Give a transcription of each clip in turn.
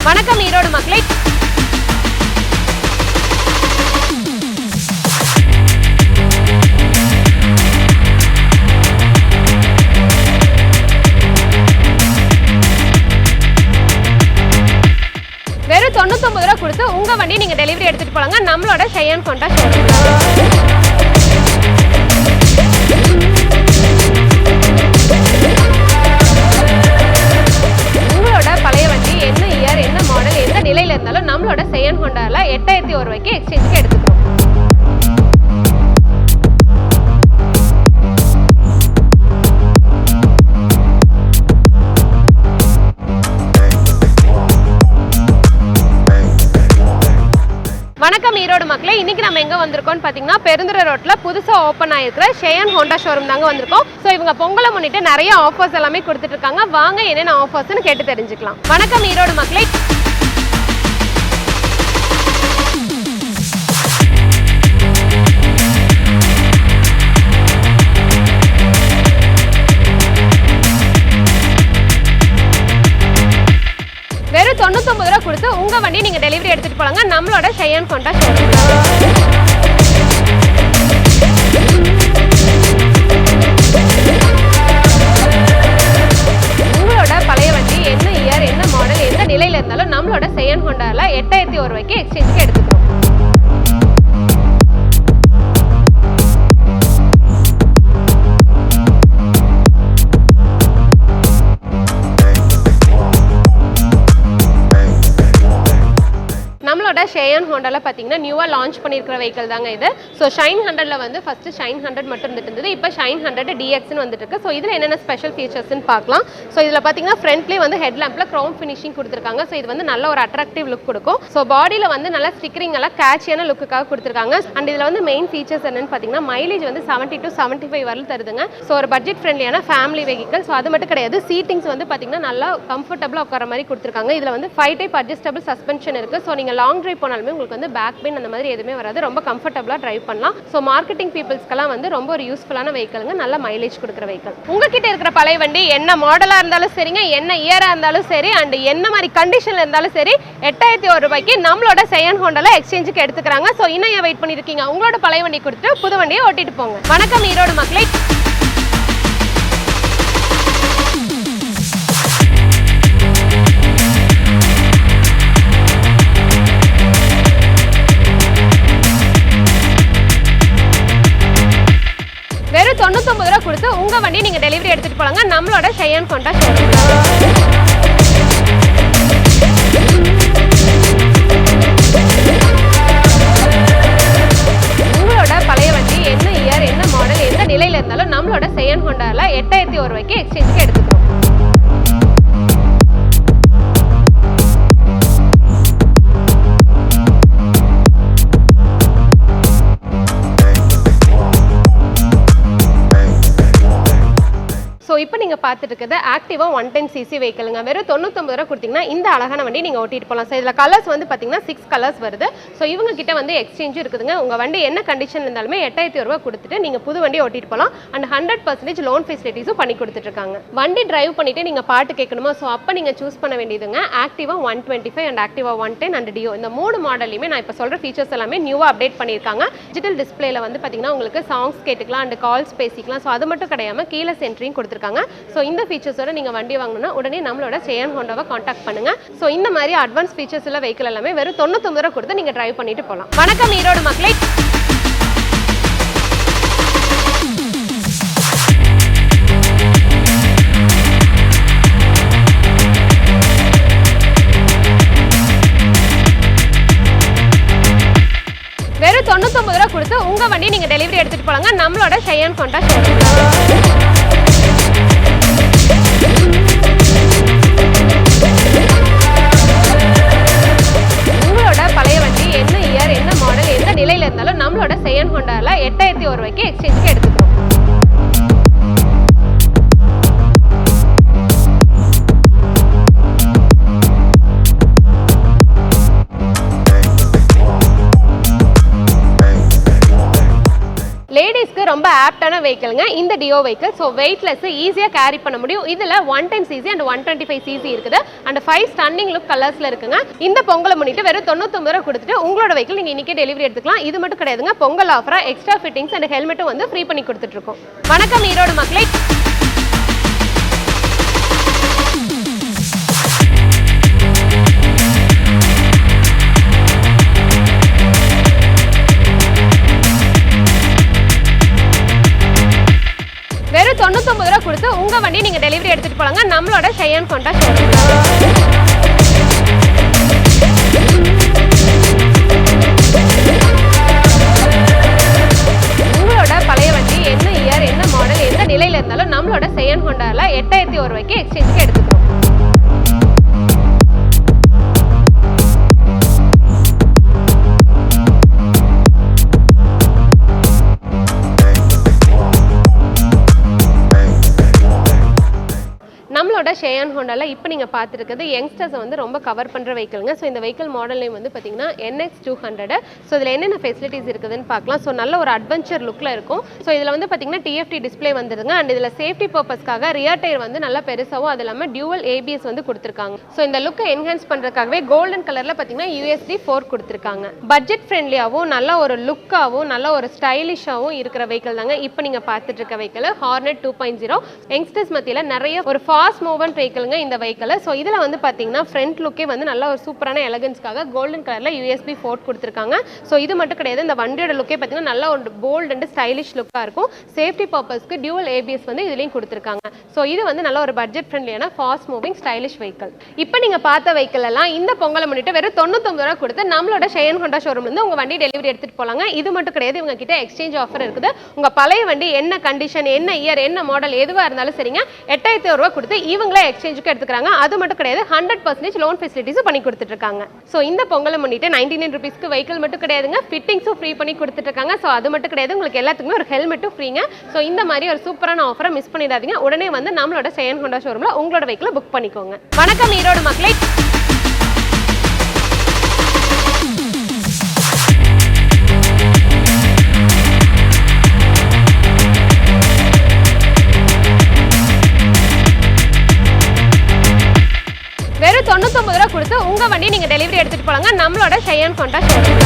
வணக்கம் ஈரோடு மக்களே. வெறும் 99 ரூபா கொடுத்து உங்க வண்டி நீங்க டெலிவரி எடுத்துட்டு போலாங்க நம்மளோட ஷைன் ஹோண்டா ஷோரூம்ல. உங்களோட பழைய வண்டி என்ன இயர் என்ன மாடல் எந்த நிலையில இருந்தாலும் நம்மளோட ஷைன் ஹோண்டால 8001 ரூபாய்க்கு எக்ஸ்சேஞ்சுக்கு எடுத்துக்கிறோம். வணக்கம் ஈரோடு மக்களே. இன்னைக்கு நம்ம எங்க வந்திருக்கோம்னு பாத்தீங்கன்னா பெருந்துறை ரோட்ல புதுசா ஓபன் ஆயிருக்கிற ஷைன் ஹோண்டா ஷோரூம் தாங்க வந்திருக்கோம். சோ இவங்க பொங்கலை முன்னிட்டு நிறைய ஆஃபர்ஸ் எல்லாமே கொடுத்துட்டு இருக்காங்க. வாங்க என்னென்ன ஆஃபர்ஸ்னு கேட்டு தெரிஞ்சுக்கலாம். வணக்கம் ஈரோடு மக்களே. வெறும் 99 ரூபா கொடுத்து உங்க வண்டி நீங்க டெலிவரி எடுத்துட்டு போலாங்க நம்மளோட ஷைன் ஹோண்டா ஷோரூம்ல. உங்களோட பழைய வண்டி என்ன இயர் என்ன மாடல் எந்த நிலையில இருந்தாலும் நம்மளோட ஷைன் ஹோண்டால 8001 ரூபாய்க்கு எக்ஸ்சேஞ்சுக்கு எடுத்துக்கிறோம். நம்மளோட ஷைன் ஹோண்டால பார்த்தீங்கன்னா நியூவாக லான்ச் பண்ணியிருக்கிற வெஹிக்கல் தாங்க இது. ஸோ ஷைன் 100ல வந்து ஃபஸ்ட்டு ஷைன் 100 மட்டும் இருந்தது. இப்போ ஷைன் 100 DXன்னு வந்துட்டு இருக்கு. ஸோ இதில் என்னென்ன ஸ்பெஷல் ஃபீச்சர்ஸ்ன்னு பார்க்கலாம். ஸோ இதில் பார்த்தீங்கன்னா ஃப்ரண்ட்லேயே வந்து ஹெட் லேம்பில் க்ரோம் ஃபினிஷிங் கொடுத்துருக்காங்க. ஸோ இது வந்து நல்ல ஒரு அட்ராக்டிவ் லுக் கொடுக்கும். ஸோ பாடியில் வந்து நல்லா ஸ்டிக்கரிங் எல்லாம் கேட்சியான லுக்குக்காக கொடுத்துருக்காங்க. அண்ட் இதில் வந்து மெயின் ஃபீச்சர்ஸ் என்னன்னு பார்த்தீங்கன்னா மைலேஜ் வந்து 70 to 75 வரலும் தருதுங்க. ஸோ ஒரு பட்ஜெட் ஃப்ரெண்ட்லியான ஃபேமிலி வெஹிக்கல். ஸோ அது மட்டும் கிடையாது, சீட்டிங்ஸ் வந்து பார்த்தீங்கன்னா நல்லா கம்ஃபர்டபுளாக உட்கார மாதிரி கொடுத்துருக்காங்க. இதில் வந்து 5 type அட்ஜஸ்டபிள் சஸ்பென்ஷன் இருக்குது. ஸோ நீங்கள் லாங் ட்ரைவ் போனாலுமே உங்களுக்கு வந்து பேக் பெயின் அந்த மாதிரி எதுவுமே வராது. ரொம்ப கம்ஃபர்டபுளாக ட்ரைவ் பண்ணலாம். ஸோ மார்க்கெட்டிங் பீப்புள்ஸ்க்கெல்லாம் வந்து ரொம்ப ஒரு யூஸ்ஃபுல்லான வெஹிக்கலுங்க. நல்ல மைலேஜ் கொடுக்குற வெஹிக்கல். உங்ககிட்ட இருக்கிற பழைய வண்டி என்ன மாடலாக இருந்தாலும் சரிங்க, என்ன இயராக இருந்தாலும் சரி, அண்ட் என்ன மாதிரி கண்டிஷனில் இருந்தாலும் சரி 8001 ரூபாய்க்கு நம்மளோட ஷைன் ஹோண்டால எக்ஸ்சேஞ்சுக்கு எடுத்துக்கிறாங்க. ஸோ இன்னும் ஏன் வெயிட் பண்ணியிருக்கீங்க? உங்களோட பழைய வண்டி கொடுத்துட்டு புது வண்டியை ஓட்டிட்டு போங்க. வணக்கம் ஈரோடு மக்களே. வெறும் 99 ரூபா கொடுத்து உங்க வண்டி நீங்க டெலிவரி எடுத்துட்டு போலாங்க நம்மளோட ஷைன் ஹோண்டா ஷோரூம்ல. உங்களோட பழைய வண்டி என்ன இயர் என்ன மாடல் எந்த நிலையில இருந்தாலும் நம்மளோட ஷைன் ஹோண்டால 8001 ரூபாய்க்கு எக்ஸ்சேஞ்சுக்கு எடுத்துக்கிறோம். ஸோ இப்போ நீங்கள் பார்த்துட்டு இருக்கிறது ஆக்டிவா 110cc வெஹிக்கலுங்க. வெறும் 99 ரூபா கொடுத்தீங்கன்னா இந்த அழகான வண்டி நீங்கள் ஓட்டிட்டு போகலாம். ஸோ இதில் கலர்ஸ் வந்து பார்த்தீங்கன்னா 6 கலர்ஸ் வருது. ஸோ இவங்க கிட்ட வந்து எக்ஸ்சேஞ்சும் இருக்குதுங்க. உங்கள் வண்டி என்ன கண்டிஷன் இருந்தாலுமே 8001 ரூபா கொடுத்துட்டு நீங்கள் புது வண்டி ஓட்டிட்டு போகலாம். அண்ட் 100% லோன் ஃபெசிலிட்டிஸும் பண்ணி கொடுத்துட்ருக்காங்க. வண்டி டிரைவ் பண்ணிட்டு நீங்கள் பாட்டு கேட்கணுமா? ஸோ அப்போ நீங்கள் சூஸ் பண்ண வேண்டியதுங்க ஆக்டிவா 125 அண்ட் ஆக்டிவா 110 அண்ட் டியோ. இந்த 3 மாடல்லையுமே நான் இப்போ சொல்கிற ஃபீச்சர்ஸ் எல்லாமே நியூவாக அப்டேட் பண்ணியிருக்காங்க. டிஜிட்டல் டிஸ்பிளேல வந்து பார்த்தீங்கன்னா உங்களுக்கு சாங்ஸ் கேட்டுக்கலாம் அண்ட் கால்ஸ் பேசிக்கலாம். ஸோ அது மட்டும் கிடையாமல் கீழே சென்ட்ரியும் கொடுத்துருக்காங்க. ஸோ இந்த ஃபீச்சர்ஸோட நீங்கள் வண்டி வாங்கணும்னா உடனே நம்மளோட ஷைன் ஹோண்டாவை காண்டாக்ட் பண்ணுங்க. ஸோ இந்த மாதிரி அட்வான்ஸ் ஃபீச்சர்ஸ் உள்ள வெஹிக்கல் எல்லாமே வெறும் 99 ரூபா கொடுத்து நீங்கள் டிரைவ் பண்ணிட்டு போகலாம். வணக்கம் ஈரோடு மக்களே. வெறும் 99 ரூபா கொடுத்து உங்க வண்டி நீங்க டெலிவரி எடுத்துட்டு போலாங்க நம்மளோட ஷைன் ஹோண்டா ஷோரூம்ல. உங்களோட பழைய வண்டி என்ன இயர் என்ன மாடல் எந்த நிலையில இருந்தாலும் நம்மளோட ஷைன் ஹோண்டால 8001 ரூபாய்க்கு எக்ஸ்சேஞ்சுக்கு எடுத்துக்கிறோம். லேடிஸ்க்கு ரொம்ப ஆப்டான வெஹிக்கிள்ங்க இந்த டியோ வெஹிக்கிள். ஸோ வெயிட்லெஸ், ஈஸியாக கேரி பண்ண முடியும். இதில் 110 cc அண்ட் 125 cc இருக்குது அண்ட் 5 ஸ்டன்னிங் லுக் கலர்ஸில் இருக்குங்க. இந்த பொங்கலை முன்னிட்டு வெறும் 99 ரூபா கொடுத்துட்டு உங்களோட வெஹிக்கிள் நீங்கள் இன்றைக்கே டெலிவரி எடுத்துக்கலாம். இது மட்டும் கிடையாதுங்க, பொங்கல் ஆஃபராக எக்ஸ்ட்ரா ஃபிட்டிங்ஸ் அண்ட் ஹெல்மெட்டும் வந்து ஃப்ரீ பண்ணி கொடுத்துட்ருக்கோம். வணக்கம் ஈரோடு மக்களே. வெறும் 99 ரூபா கொடுத்து உங்க வண்டி நீங்க டெலிவரி எடுத்துட்டு போலாங்க நம்மளோட ஷைன் ஹோண்டா ஷோரூம்ல. உங்களோட பழைய வண்டி என்ன இயர், என்ன மாடல், எந்த நிலையில இருந்தாலும் நம்மளோட ஷைன் ஹோண்டால 8001 ரூபாய்க்கு எக்ஸ்சேஞ்சுக்கு எடுத்துக்கிறோம். நம்மளோட ஷேயான் ஹோண்டால இப்போ நீங்கள் பார்த்துருக்கிறது யங்ஸ்டர்ஸை வந்து ரொம்ப கவர் பண்ணுற வெஹிக்கிள்ங்க. ஸோ இந்த வெஹிக்கிள் மாடல் நேம் வந்து பார்த்தீங்கன்னா NX200. ஸோ இதில் என்னென்ன ஃபெசிலிட்டிஸ் இருக்குதுன்னு பார்க்கலாம். ஸோ நல்ல ஒரு அட்வென்ச்சர் லுக்கில் இருக்கும். ஸோ இதில் வந்து பார்த்தீங்கன்னா TFT டிஸ்பிளே வந்துடுங்க அண்ட் இதில் சேஃப்டி பர்பஸ்க்காக ரியர் டயர் வந்து நல்லா பெருசாகவும் அது இல்லாமல் டியூவல் ABS வந்து கொடுத்துருக்காங்க. ஸோ இந்த லுக்கை என்ஹான்ஸ் பண்ணுறதுக்காகவே கோல்டன் கலரில் பார்த்தீங்கன்னா USD 4 கொடுத்துருக்காங்க. பட்ஜெட் ஃப்ரெண்ட்லியாகவும் நல்ல ஒரு லுக்காகவும் நல்ல ஒரு ஸ்டைலிஷாகவும் இருக்கிற வெஹிக்கிள் தாங்க இப்போ நீங்கள் பார்த்துட்டு இருக்க வெஹிக்கிள் ஹார்னெட் 2.0. யங்ஸ்டர்ஸ் மத்தியில் நிறைய ஒரு ஃபாஸ்ட் மூவ்மெண்ட் வெஹிக்கிள்ங்க இந்த வெஹிக்கிள். ஸோ இதில் வந்து பார்த்தீங்கன்னா ஃப்ரண்ட் லுக்கே வந்து நல்ல ஒரு சூப்பரான எலகன்ஸ்க்காக கோல்டன் கலரில் USB 4 கொடுத்துருக்காங்க. ஸோ இது மட்டும் கிடையாது, இந்த வண்டியோட லுக்கே பார்த்தீங்கன்னா நல்ல ஒரு போல்ட் அண்ட் ஸ்டைலிஷ் லுக்காக இருக்கும். சேஃப்டி பர்பஸ்க்கு டியூவல் ABS வந்து இதுலேயும் கொடுத்துருக்காங்க. ஸோ இது வந்து நல்ல ஒரு பட்ஜெட் ஃப்ரெண்ட்லியான ஃபாஸ்ட் மூவிங் ஸ்டைலிஷ் வெஹிக்கிள். இப்போ நீங்கள் பார்த்த வெஹிக்கிள் எல்லாம் இந்த பொங்கலை முன்னிட்டு வெறும் 99 ரூபா கொடுத்து நம்மளோட ஷைன் ஹோண்டா ஷோரூம்லேருந்து உங்கள் வண்டி டெலிவரி எடுத்துகிட்டு போகலாங்க. இது மட்டும் கிடையாது, இவங்க கிட்ட எக்ஸ்சேஞ்ச் ஆஃபர் இருக்குது. உங்கள் பழைய வண்டி என்ன கண்டிஷன், என்ன இயர், என்ன மாடல் எதுவாக இருந்தாலும் சரிங்க 8001 ரூபா கொடுத்து இவங்களே எக்ஸ்சேஞ்சுக்கு எடுத்துக்கிறாங்க. அது மட்டும் கிடையாது, 100% லோன் ஃபெசிலிட்டிஸும் பண்ணி கொடுத்துட்டு இருக்காங்க. ஸோ இந்த பொங்கலை முன்னிட்டு 99 ரூபீஸ்க்கு வெஹிக்கிள் மட்டும் கிடையாதுங்க, ஃபிட்டிங்ஸும் ஃப்ரீ பண்ணி கொடுத்துட்டு இருக்காங்க. ஸோ அது மட்டும் கிடையாது, உங்களுக்கு எல்லாத்துக்குமே ஒரு ஹெல்மெட்டும் ஃப்ரீங்க. ஸோ இந்த மாதிரி ஒரு சூப்பரான ஆஃபரை மிஸ் பண்ணிடாதீங்க. உடனே வந்து நம்மளோட ஷைன் ஹோண்டா ஷோரூம்ல உங்களோட வெஹிக்கிளை புக் பண்ணிக்கோங்க. வணக்கம் ஈரோடு மக்களே. வெறும் 99 ரூபா கொடுத்து உங்க வண்டி நீங்க டெலிவரி எடுத்துட்டு போலாங்க நம்மளோட ஷைன் ஹோண்டா ஷோரூம்ல.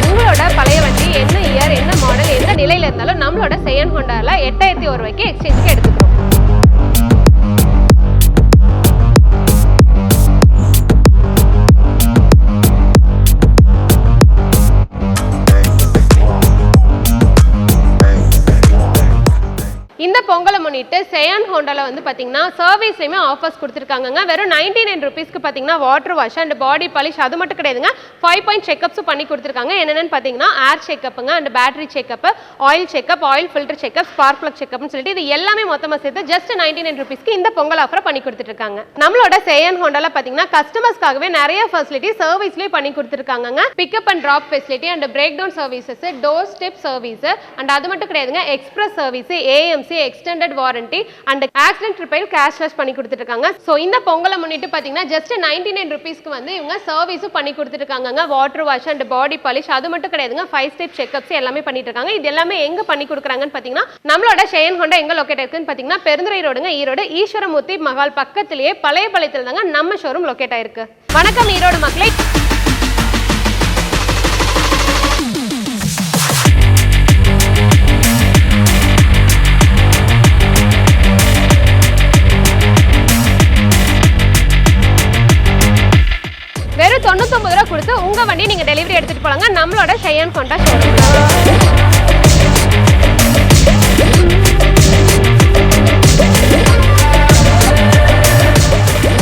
உங்களோட பழைய வண்டி என்ன இயர், என்ன மாடல், எந்த நிலையில இருந்தாலும் நம்மளோட ஷைன் ஹோண்டால 8001 ரூபாய்க்கு எக்ஸ்சேஞ்சுக்கு எடுத்துக்கிறோம். இந்த பொங்கலை முன்னிட்டு ஷைன் ஹோண்டால வந்து பார்த்தீங்கன்னா சர்வீஸ்லையுமே ஆஃபர்ஸ் கொடுத்துருக்காங்க. வெறும் 99 ரூபீஸ்க்கு பார்த்தீங்கன்னா water wash and body polish அது மட்டும் கிடையாதுங்க, 5 பாயிண்ட் செக்அப்ஸும் பண்ணி கொடுத்துருக்காங்க. என்னென்னு பார்த்தீங்கன்னா ஏர் செக்அப்புங்க and battery checkup, oil checkup, oil filter checkup, spark plug செக்அப்னு சொல்லிட்டு இது எல்லாமே மொத்தமாக சேர்த்து ஜஸ்ட் 99 ரூபீஸ்க்கு இந்த பொங்கல் ஆஃபரை பண்ணி கொடுத்துருக்காங்க. நம்மளோட ஷைன் ஹோண்டால பார்த்தீங்கன்னா கஸ்டமர்ஸ்க்காகவே நிறைய ஃபெசிலிட்டி சர்வீஸ்லேயே பண்ணி கொடுத்துருக்காங்க. Pickup and drop facility and breakdown services, doorstep service and அது மட்டும் கிடையாதுங்க, express service, AMC extended warranty and accident repair cashless பண்ணி கொடுத்துருக்காங்க. ஸோ இந்த பொங்கலை முன்னிட்டு பார்த்தீங்கன்னா ஜஸ்ட் 99 ரூபீஸ்க்கு வந்து இவங்க சர்வீஸும் பண்ணி கொடுத்துருக்காங்க. Water wash and body polish அது மட்டும் கிடையாதுங்க, 5 ஸ்டெப் செக்அப்ஸ் எல்லாமே பண்ணிட்டு இருக்காங்க. இது எல்லாமே எங்க பண்ணி கொடுக்குறாங்கன்னு பார்த்தீங்கன்னா நம்மளோட ஷைன் ஹோண்டா எங்க லொக்கேட் இருக்குன்னு பார்த்தீங்கன்னா பெருந்துறை ரோடுங்க, ஈரோடு ஈஸ்வரமூர்த்தி மகால் பக்கத்திலேயே பழைய பாளையத்தில் தாங்க நம்ம ஷோரூம் லொக்கேட் ஆயிருக்கு. வணக்கம் ஈரோடு மக்களே. வெறும் 99 ரூபா கொடுத்து உங்க வண்டி நீங்க டெலிவரி எடுத்துட்டு போலாங்க நம்மளோட ஷைன் ஹோண்டா ஷோரூம்ல.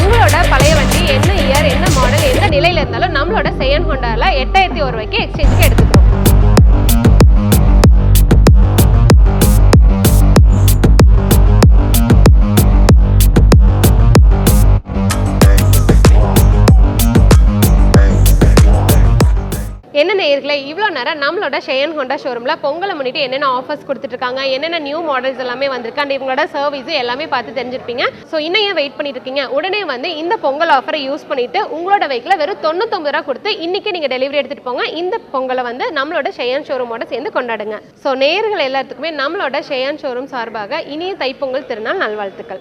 உங்களோட பழைய வண்டி என்ன இயர், என்ன மாடல், எந்த நிலையில இருந்தாலும் நம்மளோட ஷைன் ஹோண்டால 8001 ரூபாய்க்கு எக்ஸ்சேஞ்சுக்கு எடுத்துக்கிறோம். என்னென்ன நேயர்களே, இவ்வளோ நேரம் நம்மளோட ஷெயன் ஹோண்டா ஷோரூமில் பொங்கலை முன்னிட்டு என்னென்ன ஆஃபர்ஸ் கொடுத்துட்ருக்காங்க, என்னென்ன நியூ மாடல்ஸ் எல்லாமே வந்திருக்கு அண்ட் இவங்களோட சர்வீஸ் எல்லாமே பார்த்து தெரிஞ்சிருப்பீங்க. ஸோ இன்னும் ஏன் வெயிட் பண்ணிட்டு இருக்கீங்க? உடனே வந்து இந்த பொங்கல் ஆஃபரை யூஸ் பண்ணிட்டு உங்களோட வெஹிக்கிளை வெறும் 99 ரூபா கொடுத்து இன்னைக்கு நீங்கள் டெலிவரி எடுத்துகிட்டு போங்க. இந்த பொங்கலை வந்து நம்மளோட ஷெயன் ஷோரூமோட சேர்ந்து கொண்டாடுங்க. ஸோ நேயர்கள் எல்லாத்துக்குமே நம்மளோட ஷெயன் ஷோரூம் சார்பாக இனிய தைப்பொங்கல் திருநாள் நல்வாழ்த்துக்கள்.